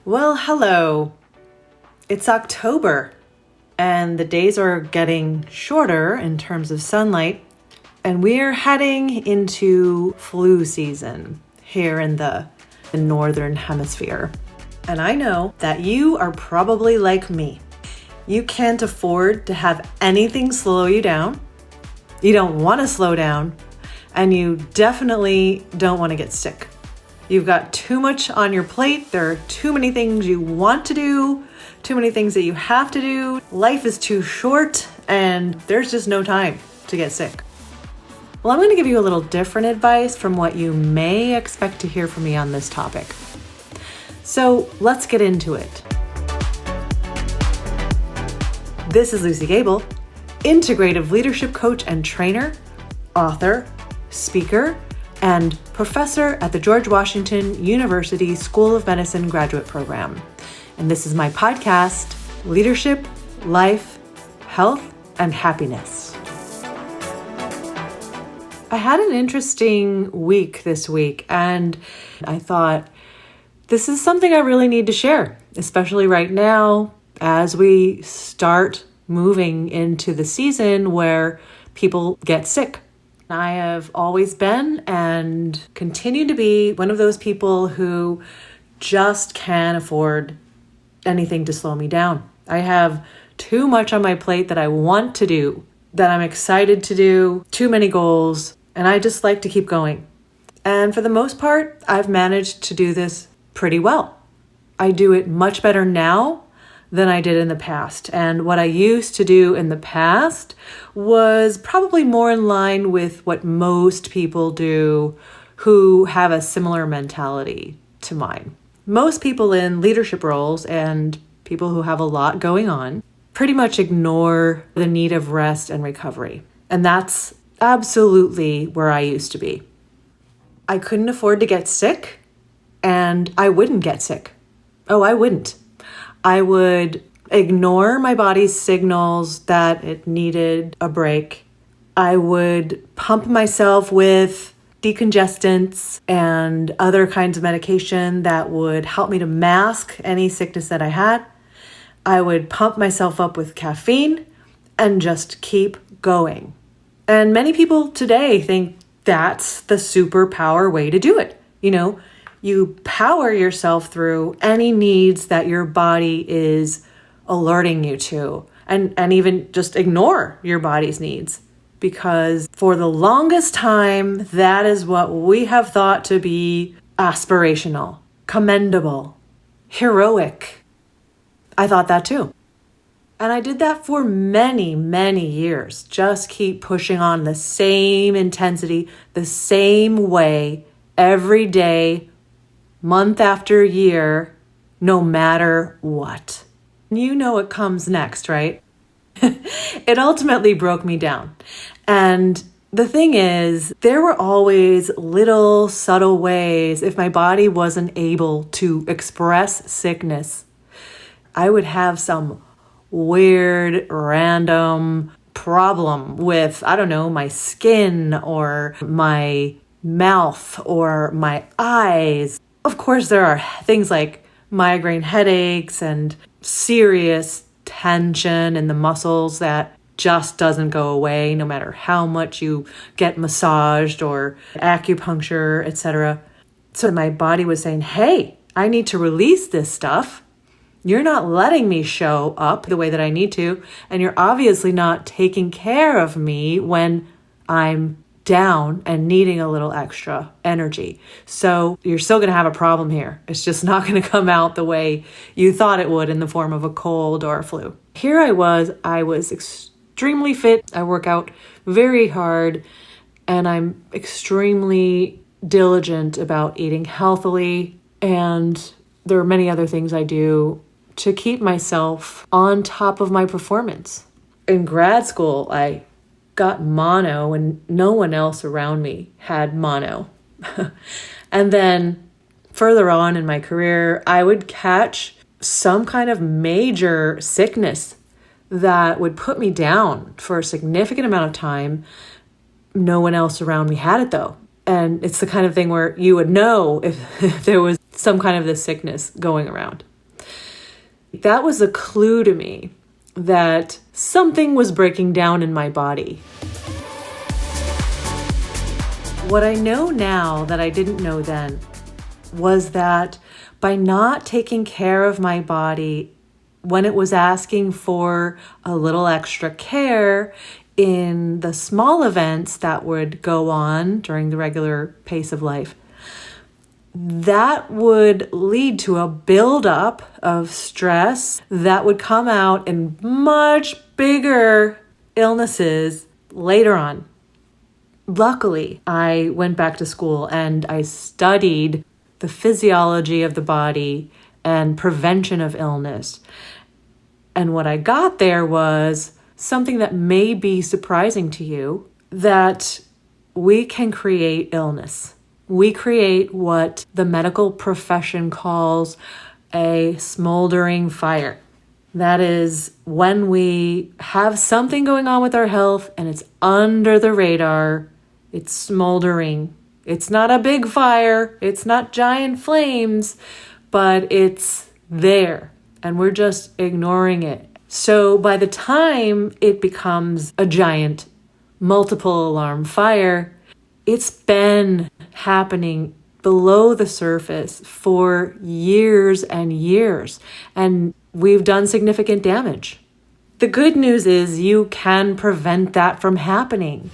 Well, hello. It's October, and the days are getting shorter in terms of sunlight, and we're heading into flu season here in the Northern Hemisphere. And I know that you are probably like me. You can't afford to have anything slow you down. You don't want to slow down, and you definitely don't want to get sick. You've got too much on your plate. There are too many things you want to do, too many things that you have to do. Life is too short and there's just no time to get sick. Well, I'm going to give you a little different advice from what you may expect to hear from me on this topic. So let's get into it. This is Luci Gabel, integrative leadership coach and trainer, author, speaker, and professor at the George Washington University School of Medicine graduate program. And this is my podcast, Leadership, Life, Health, and Happiness. I had an interesting week this week, and I thought, this is something I really need to share, especially right now as we start moving into the season where people get sick. I have always been and continue to be one of those people who just can't afford anything to slow me down. I have too much on my plate that I want to do, that I'm excited to do, too many goals, and I just like to keep going. And for the most part, I've managed to do this pretty well. I do it much better now than I did in the past. And what I used to do in the past was probably more in line with what most people do who have a similar mentality to mine. Most people in leadership roles and people who have a lot going on pretty much ignore the need of rest and recovery. And that's absolutely where I used to be. I couldn't afford to get sick, and I wouldn't get sick. Oh, I wouldn't. I would ignore my body's signals that it needed a break. I would pump myself with decongestants and other kinds of medication that would help me to mask any sickness that I had. I would pump myself up with caffeine and just keep going. And many people today think that's the superpower way to do it. You power yourself through any needs that your body is alerting you to, and even just ignore your body's needs. Because for the longest time, that is what we have thought to be aspirational, commendable, heroic. I thought that too. And I did that for many, many years. Just keep pushing on the same intensity, the same way, every day, month after year, no matter what. You know what comes next, right? It ultimately broke me down. And the thing is, there were always little subtle ways if my body wasn't able to express sickness. I would have some weird, random problem with, my skin or my mouth or my eyes. Of course, there are things like migraine headaches and serious tension in the muscles that just doesn't go away no matter how much you get massaged or acupuncture, etc. So my body was saying, hey, I need to release this stuff. You're not letting me show up the way that I need to, and you're obviously not taking care of me when I'm down and needing a little extra energy. So you're still going to have a problem here. It's just not going to come out the way you thought it would in the form of a cold or a flu. Here I was extremely fit. I work out very hard, and I'm extremely diligent about eating healthily. And there are many other things I do to keep myself on top of my performance. In grad school, I got mono and no one else around me had mono. And then further on in my career, I would catch some kind of major sickness that would put me down for a significant amount of time. No one else around me had it though. And it's the kind of thing where you would know if there was some kind of this sickness going around. That was a clue to me that something was breaking down in my body. What I know now that I didn't know then was that by not taking care of my body when it was asking for a little extra care in the small events that would go on during the regular pace of life, that would lead to a buildup of stress that would come out in much bigger illnesses later on. Luckily, I went back to school and I studied the physiology of the body and prevention of illness. And what I got there was something that may be surprising to you, that we can create illness. We create what the medical profession calls a smoldering fire. That is when we have something going on with our health and it's under the radar, it's smoldering. It's not a big fire, it's not giant flames, but it's there and we're just ignoring it. So by the time it becomes a giant multiple alarm fire, it's been happening below the surface for years and years, and we've done significant damage. The good news is you can prevent that from happening.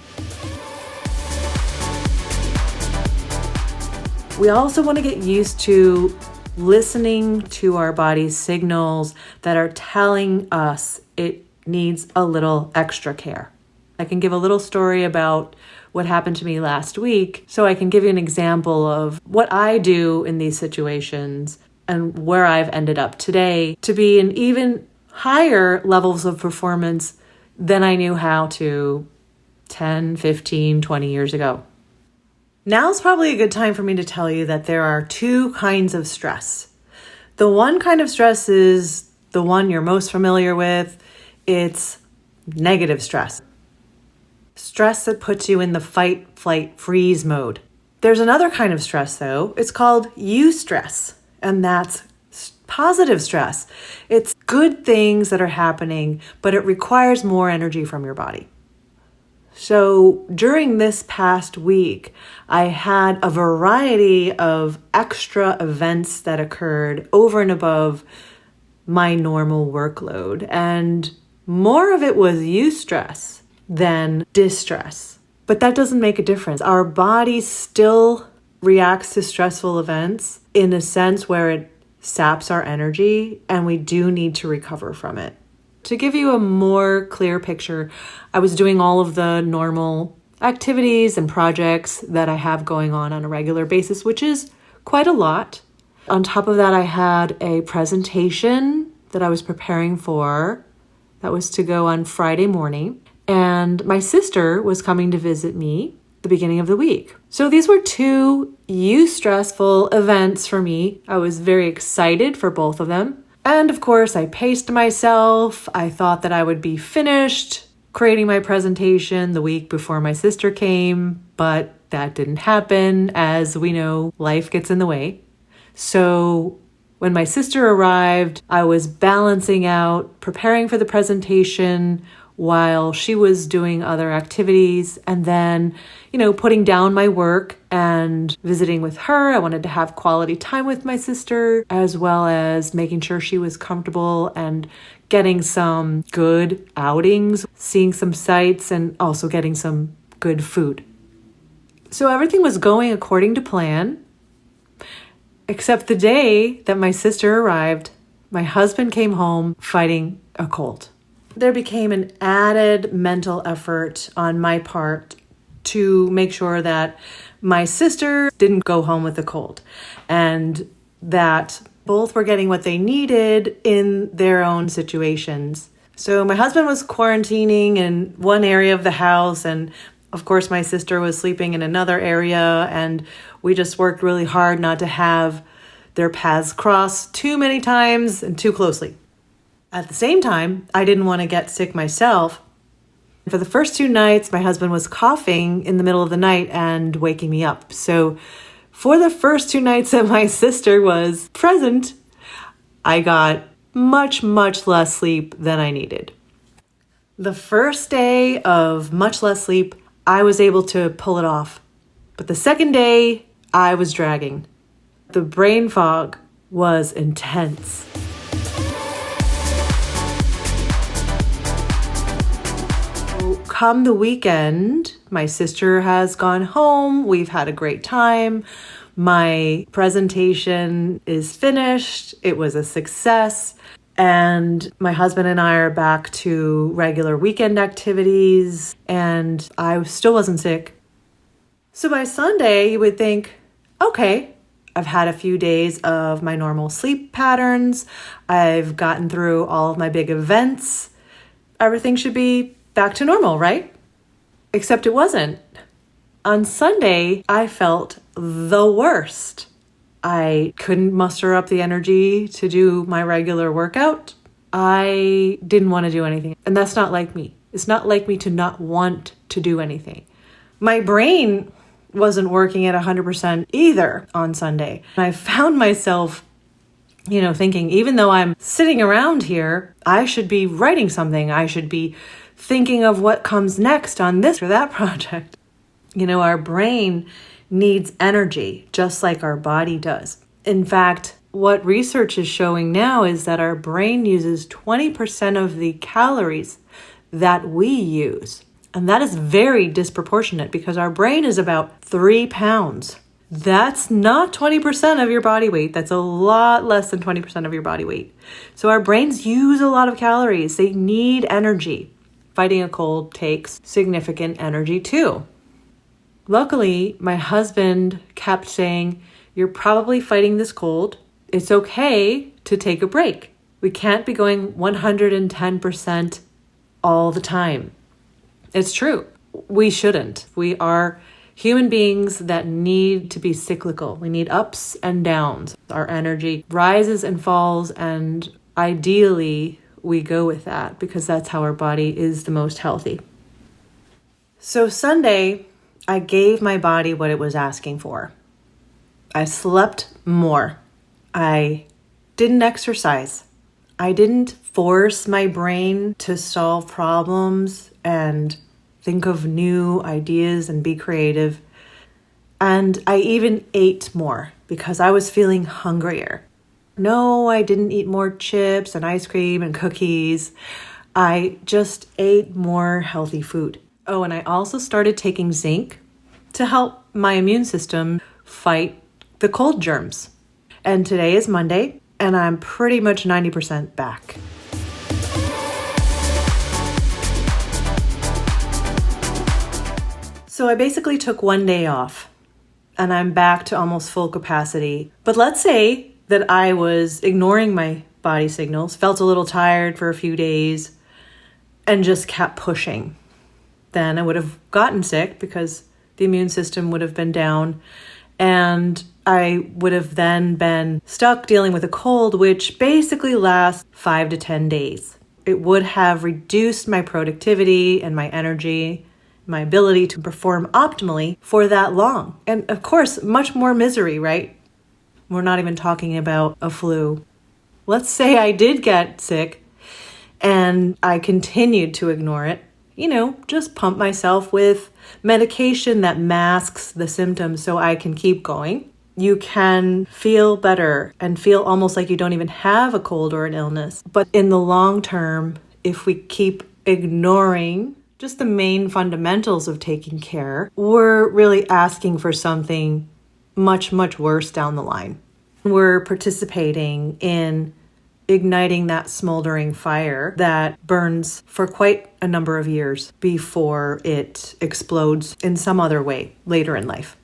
We also want to get used to listening to our body's signals that are telling us it needs a little extra care. I can give a little story about what happened to me last week, so I can give you an example of what I do in these situations and where I've ended up today to be in even higher levels of performance than I knew how to 10, 15, 20 years ago. Now's probably a good time for me to tell you that there are two kinds of stress. The one kind of stress is the one you're most familiar with. It's negative stress. Stress that puts you in the fight, flight, freeze mode. There's another kind of stress though. It's called eustress, and that's positive stress. It's good things that are happening, but it requires more energy from your body. So during this past week, I had a variety of extra events that occurred over and above my normal workload, and more of it was eustress than distress. But that doesn't make a difference. Our body still reacts to stressful events in a sense where it saps our energy, and we do need to recover from it. To give you a more clear picture, I was doing all of the normal activities and projects that I have going on a regular basis, which is quite a lot. On top of that, I had a presentation that I was preparing for that was to go on Friday morning. And my sister was coming to visit me the beginning of the week. So these were two eustressful events for me. I was very excited for both of them. And of course, I paced myself. I thought that I would be finished creating my presentation the week before my sister came, but that didn't happen. As we know, life gets in the way. So when my sister arrived, I was balancing out, preparing for the presentation while she was doing other activities, and then, putting down my work and visiting with her. I wanted to have quality time with my sister, as well as making sure she was comfortable and getting some good outings, seeing some sights, and also getting some good food. So everything was going according to plan, except the day that my sister arrived, my husband came home fighting a cold. There became an added mental effort on my part to make sure that my sister didn't go home with a cold and that both were getting what they needed in their own situations. So my husband was quarantining in one area of the house, and of course my sister was sleeping in another area, and we just worked really hard not to have their paths cross too many times and too closely. At the same time, I didn't want to get sick myself. For the first 2 nights, my husband was coughing in the middle of the night and waking me up. So for the first 2 nights that my sister was present, I got much, much less sleep than I needed. The first day of much less sleep, I was able to pull it off. But the second day, I was dragging. The brain fog was intense. Come the weekend, my sister has gone home. We've had a great time. My presentation is finished. It was a success. And my husband and I are back to regular weekend activities, and I still wasn't sick. So by Sunday, you would think, okay, I've had a few days of my normal sleep patterns. I've gotten through all of my big events. Everything should be back to normal, right? Except it wasn't. On Sunday, I felt the worst. I couldn't muster up the energy to do my regular workout. I didn't want to do anything. And that's not like me. It's not like me to not want to do anything. My brain wasn't working at 100% either on Sunday. I found myself, thinking, even though I'm sitting around here, I should be writing something. I should be thinking of what comes next on this or that project. Our brain needs energy, just like our body does. In fact, what research is showing now is that our brain uses 20% of the calories that we use. And that is very disproportionate because our brain is about 3 pounds. That's not 20% of your body weight. That's a lot less than 20% of your body weight. So our brains use a lot of calories. They need energy. Fighting a cold takes significant energy too. Luckily, my husband kept saying, you're probably fighting this cold. It's okay to take a break. We can't be going 110% all the time. It's true. We shouldn't. We are human beings that need to be cyclical. We need ups and downs. Our energy rises and falls, and ideally, we go with that because that's how our body is the most healthy. So Sunday, I gave my body what it was asking for. I slept more. I didn't exercise. I didn't force my brain to solve problems and think of new ideas and be creative. And I even ate more because I was feeling hungrier. No, I didn't eat more chips and ice cream and cookies. I just ate more healthy food. Oh, and I also started taking zinc to help my immune system fight the cold germs. And today is Monday, and I'm pretty much 90% back. So I basically took one day off, and I'm back to almost full capacity. But let's say that I was ignoring my body signals, felt a little tired for a few days, and just kept pushing. Then I would have gotten sick because the immune system would have been down, and I would have then been stuck dealing with a cold, which basically lasts 5 to 10 days. It would have reduced my productivity and my energy, my ability to perform optimally for that long. And of course, much more misery, right? We're not even talking about a flu. Let's say I did get sick and I continued to ignore it. Just pump myself with medication that masks the symptoms so I can keep going. You can feel better and feel almost like you don't even have a cold or an illness. But in the long term, if we keep ignoring just the main fundamentals of taking care, we're really asking for something much, much worse down the line. We're participating in igniting that smoldering fire that burns for quite a number of years before it explodes in some other way later in life.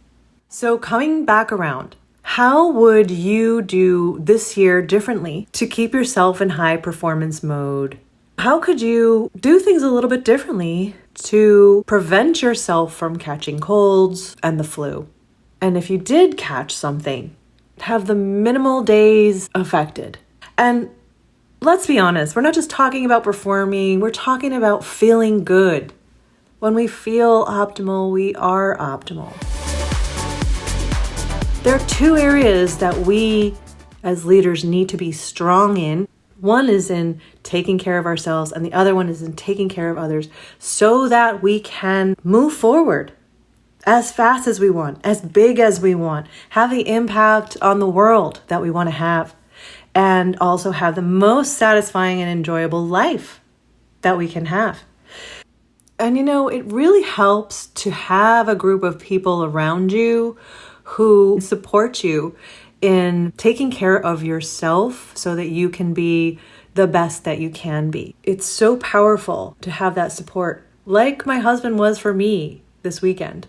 So coming back around, how would you do this year differently to keep yourself in high performance mode? How could you do things a little bit differently to prevent yourself from catching colds and the flu? And if you did catch something, have the minimal days affected. And let's be honest, we're not just talking about performing, we're talking about feeling good. When we feel optimal, we are optimal. There are two areas that we as leaders need to be strong in. One is in taking care of ourselves, and the other one is in taking care of others so that we can move forward as fast as we want, as big as we want, have the impact on the world that we want to have, and also have the most satisfying and enjoyable life that we can have. And it really helps to have a group of people around you who support you in taking care of yourself so that you can be the best that you can be. It's so powerful to have that support, like my husband was for me this weekend.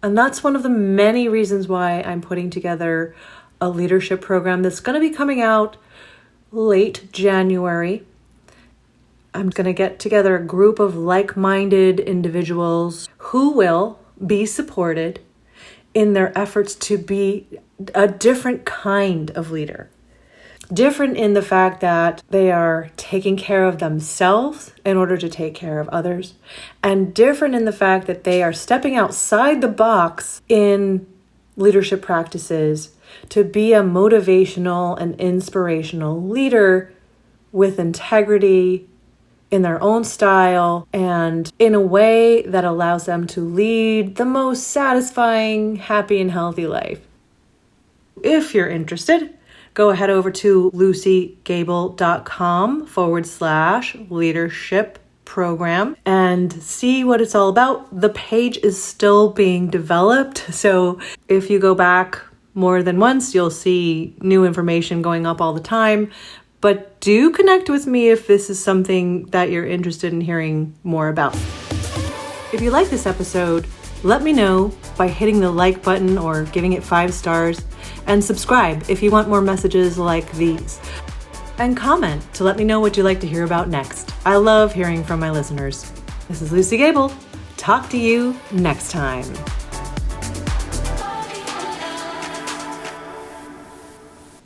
And that's one of the many reasons why I'm putting together a leadership program that's going to be coming out late January. I'm going to get together a group of like-minded individuals who will be supported in their efforts to be a different kind of leader. Different in the fact that they are taking care of themselves in order to take care of others, and different in the fact that they are stepping outside the box in leadership practices to be a motivational and inspirational leader with integrity in their own style and in a way that allows them to lead the most satisfying, happy, and healthy life. If you're interested, go ahead over to lucigabel.com/leadership program and see what it's all about. The page is still being developed, so if you go back more than once, you'll see new information going up all the time. But do connect with me if this is something that you're interested in hearing more about. If you like this episode, let me know by hitting the like button or giving it 5 stars, and subscribe if you want more messages like these. And comment to let me know what you'd like to hear about next. I love hearing from my listeners. This is Luci Gabel. Talk to you next time.